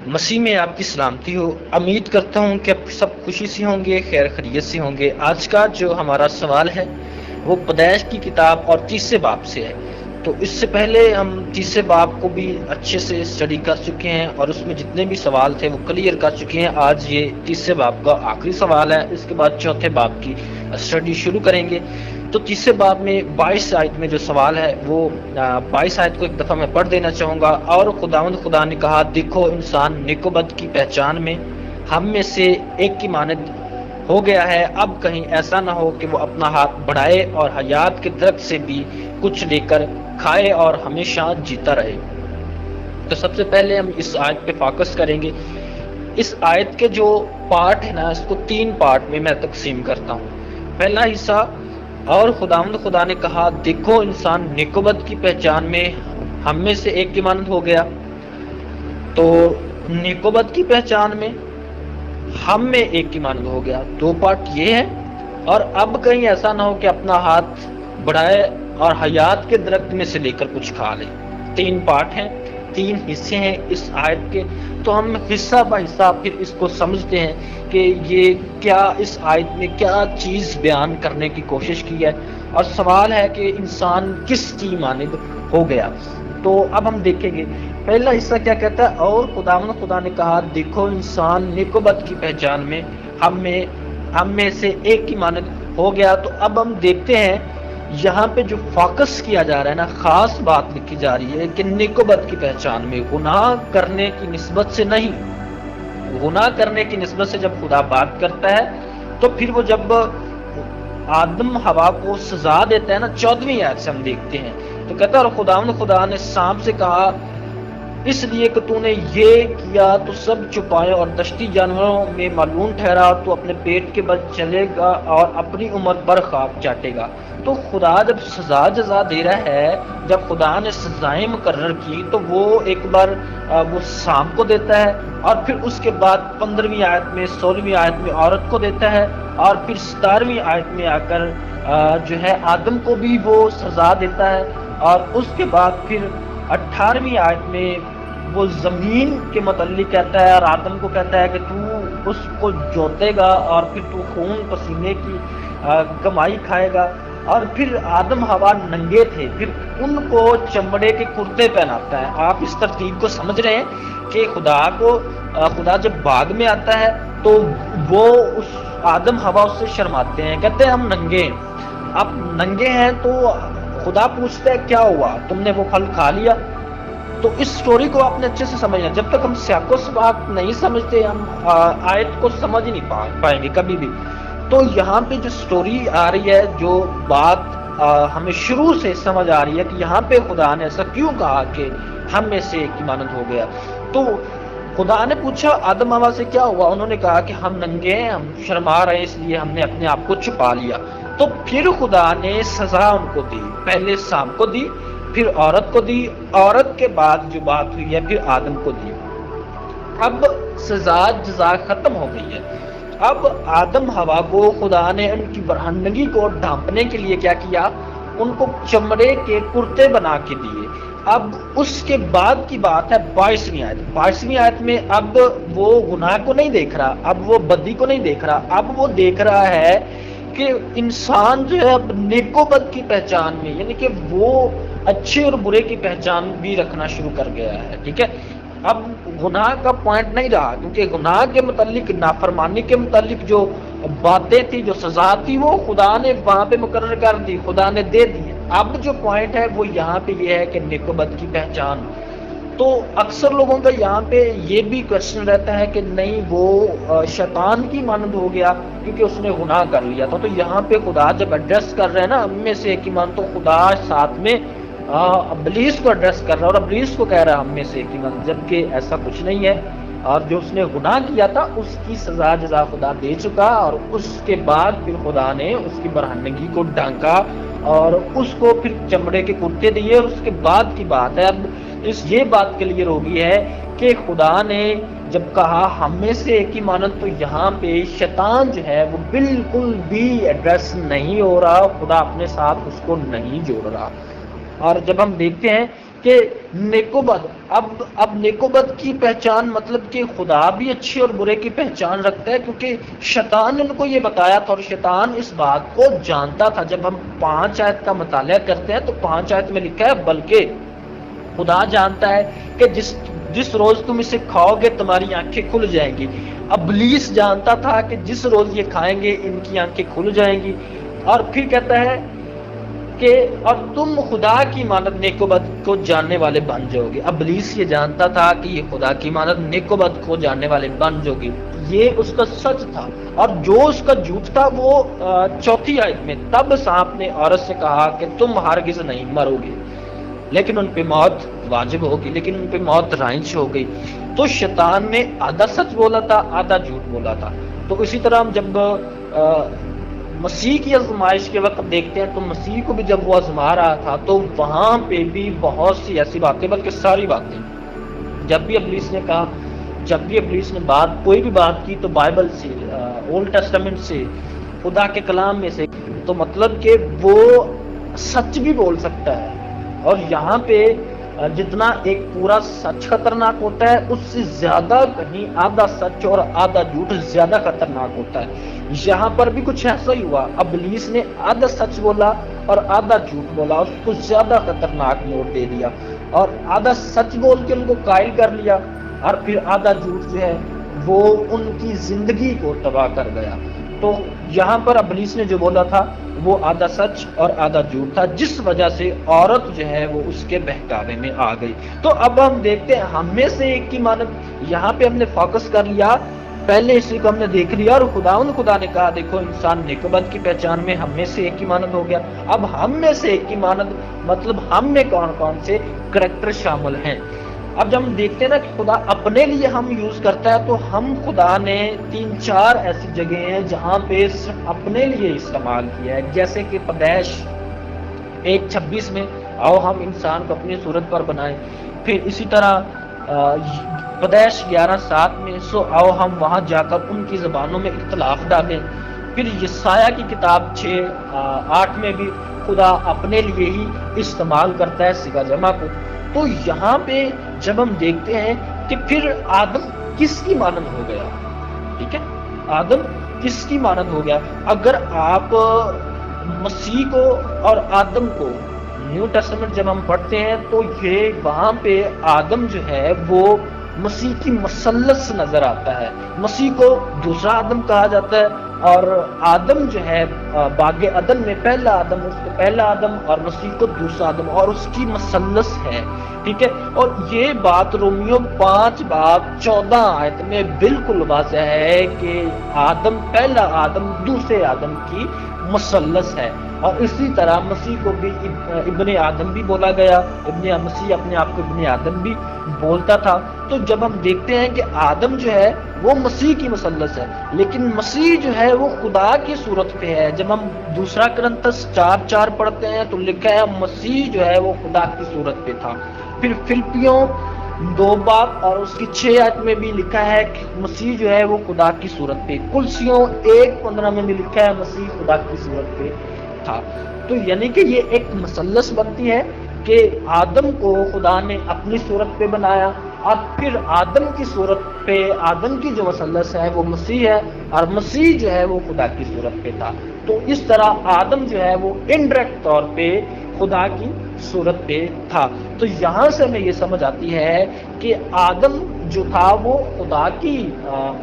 مسیح میں آپ کی سلامتی ہو۔ امید کرتا ہوں کہ آپ سب خوشی سے ہوں گے، خیر خیریت سے ہوں گے۔ آج کا جو ہمارا سوال ہے وہ پیدائش کی کتاب اور 30 باب سے ہے۔ تو اس سے پہلے ہم 30 باب کو بھی اچھے سے اسٹڈی کر چکے ہیں اور اس میں جتنے بھی سوال تھے وہ کلیئر کر چکے ہیں۔ آج یہ 30 باب کا آخری سوال ہے، اس کے بعد چوتھے باب کی اسٹڈی شروع کریں گے۔ تو 30 باب میں 22 آیت میں جو سوال ہے وہ 22 آیت کو ایک دفعہ میں پڑھ دینا چاہوں گا۔ اور خدا نے کہا، دیکھو انسان نیک و بد کی پہچان میں ہم میں سے ایک کی مانند ہو گیا ہے، اب کہیں ایسا نہ ہو کہ وہ اپنا ہاتھ بڑھائے اور حیات کے درخت سے بھی کچھ لے کر کھائے اور ہمیشہ جیتا رہے۔ تو سب سے پہلے ہم اس آیت پہ فوکس کریں گے۔ اس آیت کے جو پارٹ ہے نا، اس کو 3 پارٹ میں تقسیم کرتا ہوں۔ پہلا حصہ، اور خدا نے کہا، دیکھو انسان نیک و بد کی پہچان میں ہم میں سے ایک کی مانند ہو گیا۔ تو نیک و بد کی پہچان میں ہم میں ایک کی مانند ہو گیا، 2 پارٹ یہ ہے۔ اور اب کہیں ایسا نہ ہو کہ اپنا ہاتھ بڑھائے اور حیات کے درخت میں سے لے کر کچھ کھا لے۔ 3 پارٹ ہیں، 3 حصے ہیں اس آیت کے۔ تو ہم حصہ بہ حصہ پھر اس کو سمجھتے ہیں کہ یہ کیا اس آیت میں کیا چیز بیان کرنے کی کوشش کی ہے، اور سوال ہے کہ انسان کس کی مانند ہو گیا۔ تو اب ہم دیکھیں گے پہلا حصہ کیا کہتا ہے۔ اور خدا نے کہا، دیکھو انسان نیک و بد کی پہچان میں ہم میں سے ایک کی مانند ہو گیا۔ تو اب ہم دیکھتے ہیں یہاں پہ جو فوکس کیا جا رہا ہے نا، خاص بات لکھی جا رہی ہے کہ نیک و بد کی پہچان میں، گناہ کرنے کی نسبت سے نہیں۔ گناہ کرنے کی نسبت سے جب خدا بات کرتا ہے تو پھر وہ جب آدم حوا کو سزا دیتا ہے نا، 14ویں آیت سے ہم دیکھتے ہیں تو کہتا ہے، اور خدا نے سانپ سے کہا، اس لیے کہ تو نے یہ کیا تو سب چھپائے اور دشتی جانوروں میں ملعون ٹھہرا، تو اپنے پیٹ کے بل چلے گا اور اپنی عمر بھر خاک چاٹے گا۔ تو خدا جب سزا جزا دے رہا ہے، جب خدا نے سزائیں مقرر کی تو وہ ایک بار وہ سانپ کو دیتا ہے، اور پھر اس کے بعد 15ویں آیت میں 16ویں آیت میں عورت کو دیتا ہے، اور پھر 17ویں آیت میں آ کر جو ہے آدم کو بھی وہ سزا دیتا ہے، اور اس کے بعد پھر 18ویں آیت میں وہ زمین کے متعلق کہتا ہے، اور آدم کو کہتا ہے کہ تو اس کو جوتے گا اور پھر تو خون پسینے کی کمائی کھائے گا۔ اور پھر آدم حوا ننگے تھے، پھر ان کو چمڑے کے کرتے پہناتا ہے۔ آپ اس ترتیب کو سمجھ رہے ہیں کہ خدا جب باغ میں آتا ہے تو وہ اس آدم حوا اس سے شرماتے ہیں، کہتے ہیں ہم ننگے ہیں۔ اب ننگے ہیں تو خدا پوچھتا ہے کیا ہوا، تم نے وہ پھل کھا لیا؟ تو اس سٹوری کو آپ نے اچھے سے سمجھنا۔ جب تک ہم سیاق و سباق نہیں سمجھتے ہم آیت کو سمجھ ہی نہیں پائیں گے کبھی بھی۔ تو یہاں پہ جو سٹوری آ رہی ہے، جو بات ہمیں شروع سے سمجھ آ رہی ہے کہ یہاں پہ خدا نے ایسا کیوں کہا کہ ہم میں سے ایک کی مانند ہو گیا۔ تو خدا نے پوچھا آدم حوا سے کیا ہوا، انہوں نے کہا کہ ہم ننگے ہیں، ہم شرما رہے ہیں، اس لیے ہم نے اپنے آپ کو چھپا لیا۔ تو پھر خدا نے سزا ان کو دی، پہلے سانپ کو دی، پھر عورت کو دی، عورت کے بعد جو بات ہوئی ہے پھر آدم کو دی۔ اب سزا جزا ختم ہو گئی ہے۔ اب آدم حوا کو خدا نے ان کی برہنگی کو ڈھانپنے کے لیے کیا کیا، ان کو چمڑے کے کرتے بنا کے دیے۔ اب اس کے بعد کی بات ہے 22ویں آیت۔ 22ویں آیت میں اب وہ گناہ کو نہیں دیکھ رہا، اب وہ بدی کو نہیں دیکھ رہا، اب وہ دیکھ رہا ہے کہ انسان جو ہے اب نیک و بد کی پہچان میں، یعنی کہ وہ اچھے اور برے کی پہچان بھی رکھنا شروع کر گیا ہے۔ ٹھیک ہے، اب گناہ کا پوائنٹ نہیں رہا، کیونکہ گناہ کے متعلق، نافرمانی کے متعلق جو باتیں تھی، جو سزا تھی، وہ خدا نے وہاں پہ مقرر کر دی، خدا نے دے دی۔ اب جو پوائنٹ ہے وہ یہاں پہ یہ ہے کہ نیک و بد کی پہچان۔ تو اکثر لوگوں کا یہاں پہ یہ بھی کوشچن رہتا ہے کہ نہیں، وہ شیطان کی مانند ہو گیا کیونکہ اس نے گناہ کر لیا تھا۔ تو یہاں پہ خدا جب ایڈریس کر رہے ہیں نا ہم میں سے ایک کی مانند، تو خدا ساتھ میں ابلیس کو ایڈریس کر رہا ہے، اور ابلیس کو کہہ رہا ہے ہم میں سے ایک کی مانند، جبکہ ایسا کچھ نہیں ہے۔ اور جو اس نے گناہ کیا تھا اس کی سزا جزا خدا دے چکا، اور اس کے بعد پھر خدا نے اس کی برہنگی کو ڈھانکا اور اس کو پھر چمڑے کے کرتے دیے۔ اور اس کے بعد کی بات ہے، اب یہ بات کلیئر ہو گئی ہے کہ خدا نے جب کہا ہم میں سے ایک ہی مانند، تو یہاں پہ شیطان جو ہے وہ بالکل بھی ایڈریس نہیں ہو رہا، خدا اپنے ساتھ اس کو نہیں جوڑ رہا۔ اور جب ہم دیکھتے ہیں کہ نیکوبد، اب نیکوبد کی پہچان مطلب کہ خدا بھی اچھے اور برے کی پہچان رکھتا ہے، کیونکہ شیطان نے ان کو یہ بتایا تھا، اور شیطان اس بات کو جانتا تھا۔ جب ہم 5 آیت کا مطالعہ کرتے ہیں تو 5 آیت میں لکھا ہے بلکہ خدا جانتا ہے کہ جس روز تم اسے کھاؤ گے تمہاری آنکھیں کھل جائیں گی۔ ابلیس جانتا تھا کہ جس روز یہ کھائیں گے ان کی آنکھیں کھل جائیں گی، اور پھر کہتا ہے کہ اور تم خدا کی مانند نیکوبد کو جاننے والے بن جاؤ گے۔ ابلیس یہ جانتا تھا کہ یہ خدا کی مانند نیکوبد کو جاننے والے بن جاؤ گے، یہ اس کا سچ تھا۔ اور جو اس کا جھوٹ تھا وہ 4 آیت میں، تب سانپ نے عورت سے کہا کہ تم ہرگز نہیں مرو گے، لیکن ان پہ موت واجب ہوگی، لیکن ان پہ موت رائج ہو گئی۔ تو شیطان نے آدھا سچ بولا تھا، آدھا جھوٹ بولا تھا۔ تو اسی طرح ہم جب مسیح کی آزمائش کے وقت دیکھتے ہیں تو مسیح کو بھی جب وہ آزما رہا تھا تو وہاں پہ بھی بہت سی ایسی باتیں، بلکہ ساری باتیں، جب بھی ابلیس نے کہا، جب بھی ابلیس نے کوئی بھی بات کی تو بائبل سے، اولڈ ٹیسٹمنٹ سے، خدا کے کلام میں سے، تو مطلب کہ وہ سچ بھی بول سکتا ہے۔ اور یہاں پہ جتنا ایک پورا سچ خطرناک ہوتا ہے، اس سے زیادہ کہیں آدھا سچ اور آدھا جھوٹ زیادہ خطرناک ہوتا ہے۔ یہاں پر بھی کچھ ایسا ہی ہوا، ابلیس نے آدھا سچ بولا اور آدھا جھوٹ بولا، اس کو زیادہ خطرناک موڑ دے دیا، اور آدھا سچ بول کے ان کو قائل کر لیا، اور پھر آدھا جھوٹ جو ہے وہ ان کی زندگی کو تباہ کر گیا۔ تو یہاں پر ابلیس نے جو بولا تھا وہ آدھا سچ اور آدھا جھوٹ تھا، جس وجہ سے عورت جو ہے وہ اس کے بہکاوے میں آ گئی۔ تو اب ہم دیکھتے ہیں ہم میں سے ایک کی مانند، یہاں پہ ہم نے فوکس کر لیا، پہلے اسی کو ہم نے دیکھ لیا، اور خدا نے کہا دیکھو انسان نیکوبد کی پہچان میں ہم میں سے ایک کی مانند ہو گیا۔ اب ہم میں سے ایک کی مانند مطلب ہم میں کون کون سے کریکٹر شامل ہیں۔ اب جب ہم دیکھتے ہیں نا کہ خدا اپنے لیے ہم یوز کرتا ہے، تو ہم خدا نے 3-4 ایسی جگہیں ہیں جہاں پہ صرف اپنے لیے استعمال کیا ہے، جیسے کہ پیدائش 1:26 میں آؤ ہم انسان کو اپنی صورت پر بنائیں، پھر اسی طرح پیدائش 11:7 میں سو آؤ ہم وہاں جا کر ان کی زبانوں میں اختلاف ڈالیں، پھر یسایہ کی کتاب 6:8 میں بھی خدا اپنے لیے ہی استعمال کرتا ہے صیغہ جمع کو۔ تو یہاں پہ جب ہم دیکھتے ہیں کہ پھر آدم کس کی مانند ہو گیا، ٹھیک ہے، آدم کس کی مانند ہو گیا؟ اگر آپ مسیح کو اور آدم کو نیو ٹیسٹمنٹ جب ہم پڑھتے ہیں تو یہ وہاں پہ آدم جو ہے وہ مسیح کی مثلث نظر آتا ہے۔ مسیح کو دوسرا آدم کہا جاتا ہے، اور آدم جو ہے باغ عدن میں پہلا آدم، اس کو پہلا آدم، اور مسیح کو دوسرا آدم، اور اس کی مثلث ہے، ٹھیک ہے۔ اور یہ بات رومیو 5:14 میں بالکل واضح ہے کہ آدم پہلا آدم دوسرے آدم کی مثلث ہے، اور اسی طرح مسیح کو بھی ابن آدم بھی بولا گیا، مسیح اپنے آپ کو ابن آدم بھی بولتا تھا۔ تو جب ہم دیکھتے ہیں کہ آدم جو ہے وہ مسیح کی مثلث ہے، لیکن مسیح جو ہے وہ خدا کی صورت پہ ہے۔ جب ہم 2 کرنتس 4:4 پڑھتے ہیں تو لکھا ہے مسیح جو ہے وہ خدا کی صورت پہ تھا۔ پھر فلپیوں 2 اور اس کی 6 میں بھی لکھا ہے کہ مسیح جو ہے وہ خدا کی صورت پہ۔ کلسیوں 1:15 میں بھی لکھا ہے مسیح خدا کی صورت پہ تھا۔ تو یعنی کہ یہ ایک مثلث بنتی ہے کہ آدم کو خدا نے اپنی صورت پہ بنایا، اور پھر آدم کی صورت پہ آدم کی جو مثلث ہے وہ مسیح ہے، اور مسیح جو ہے وہ خدا کی صورت پہ تھا۔ تو اس طرح آدم جو ہے وہ انڈائریکٹ طور پہ خدا کی صورت پہ تھا۔ تو یہاں سے ہمیں یہ سمجھ آتی ہے کہ آدم جو تھا وہ خدا کی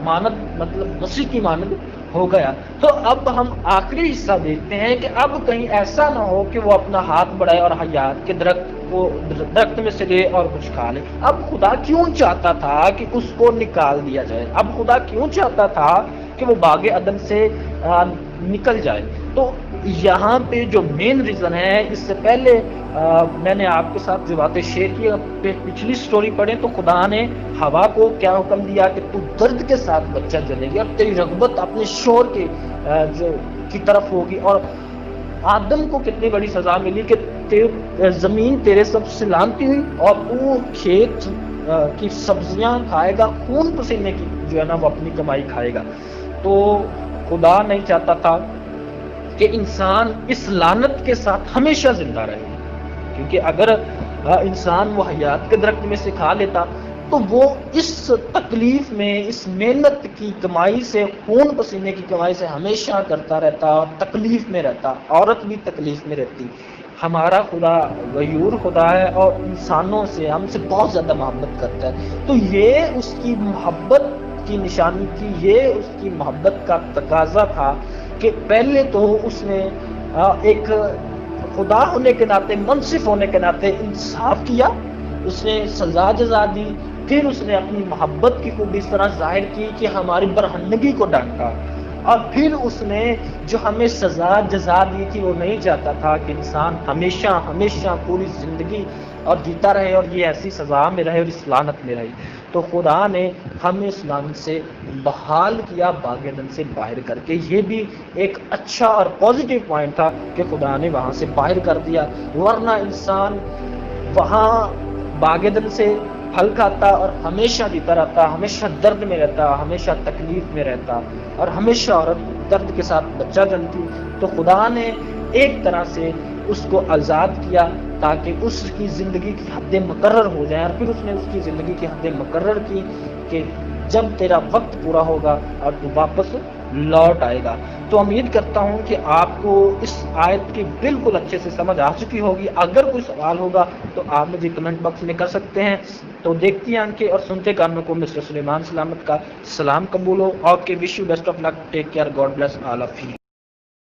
مانند مطلب مسیح کی مانند ہو گیا۔ تو اب ہم آخری حصہ دیکھتے ہیں کہ اب کہیں ایسا نہ ہو کہ وہ اپنا ہاتھ بڑھائے اور حیات کے درخت میں سے لے اور کچھ کھا لے۔ اب خدا کیوں چاہتا تھا کہ اس کو نکال دیا جائے؟ اب خدا کیوں چاہتا تھا کہ وہ باغ عدن سے نکل جائے؟ تو یہاں پہ جو مین ریزن ہے، اس سے پہلے میں نے آپ کے ساتھ جو باتیں شیئر کی، پچھلی سٹوری پڑھیں تو خدا نے ہوا کو کیا حکم دیا کہ تو درد کے ساتھ بچہ جنے گی، اور تیری رغبت اپنے شور کی طرف ہوگی۔ اور آدم کو کتنی بڑی سزا ملی کہ زمین تیرے سب سلامتی ہوئی، اور تو کھیت کی سبزیاں کھائے گا، خون پسینے کی جو ہے نا وہ اپنی کمائی کھائے گا۔ تو خدا نہیں چاہتا تھا کہ انسان اس لعنت کے ساتھ ہمیشہ زندہ رہے، کیونکہ اگر انسان وہ حیات کے درخت میں سے کھا لیتا تو وہ اس تکلیف میں، اس محنت کی کمائی سے، خون پسینے کی کمائی سے ہمیشہ کرتا رہتا اور تکلیف میں رہتا، عورت بھی تکلیف میں رہتی۔ ہمارا خدا غیور خدا ہے اور انسانوں سے، ہم سے بہت زیادہ محبت کرتا ہے، تو یہ اس کی محبت کی نشانی تھی، یہ اس کی محبت کا تقاضا تھا کہ پہلے تو اس نے ایک خدا ہونے کے ناطے، منصف ہونے کے ناطے انصاف کیا، اس نے سزا جزا دی، پھر اس نے اپنی محبت کی خوب اس طرح ظاہر کی کہ ہماری برہنگی کو ڈانٹا، اور پھر اس نے جو ہمیں سزا جزا دی تھی، وہ نہیں چاہتا تھا کہ انسان ہمیشہ ہمیشہ پوری زندگی اور جیتا رہے اور یہ ایسی سزا میں رہے اور اس لعنت میں رہے، تو خدا نے ہمیں اس لعنت سے بحال کیا، باغ عدن سے باہر کر کے۔ یہ بھی ایک اچھا اور پازیٹیو پوائنٹ تھا کہ خدا نے وہاں سے باہر کر دیا، ورنہ انسان وہاں باغ عدن سے پھل کھاتا اور ہمیشہ جیتا رہتا، ہمیشہ درد میں رہتا، ہمیشہ تکلیف میں رہتا، اور ہمیشہ عورت درد کے ساتھ بچہ جنتی۔ تو خدا نے ایک طرح سے اس کو آزاد کیا تاکہ اس کی زندگی کی حدیں مقرر ہو جائیں، اور پھر اس نے اس کی زندگی کی حدیں مقرر کی کہ جب تیرا وقت پورا ہوگا اور تو واپس لوٹ آئے گا۔ تو امید کرتا ہوں کہ آپ کو اس آیت کی بالکل اچھے سے سمجھ آ چکی ہوگی۔ اگر کوئی سوال ہوگا تو آپ مجھے کمنٹ باکس میں کر سکتے ہیں۔ تو دیکھتی آنکھیں اور سنتے کانوں کو مسٹر سلیمان سلامت کا سلام قبول ہو۔ Okay, wish you best of luck, take care, God bless all of you.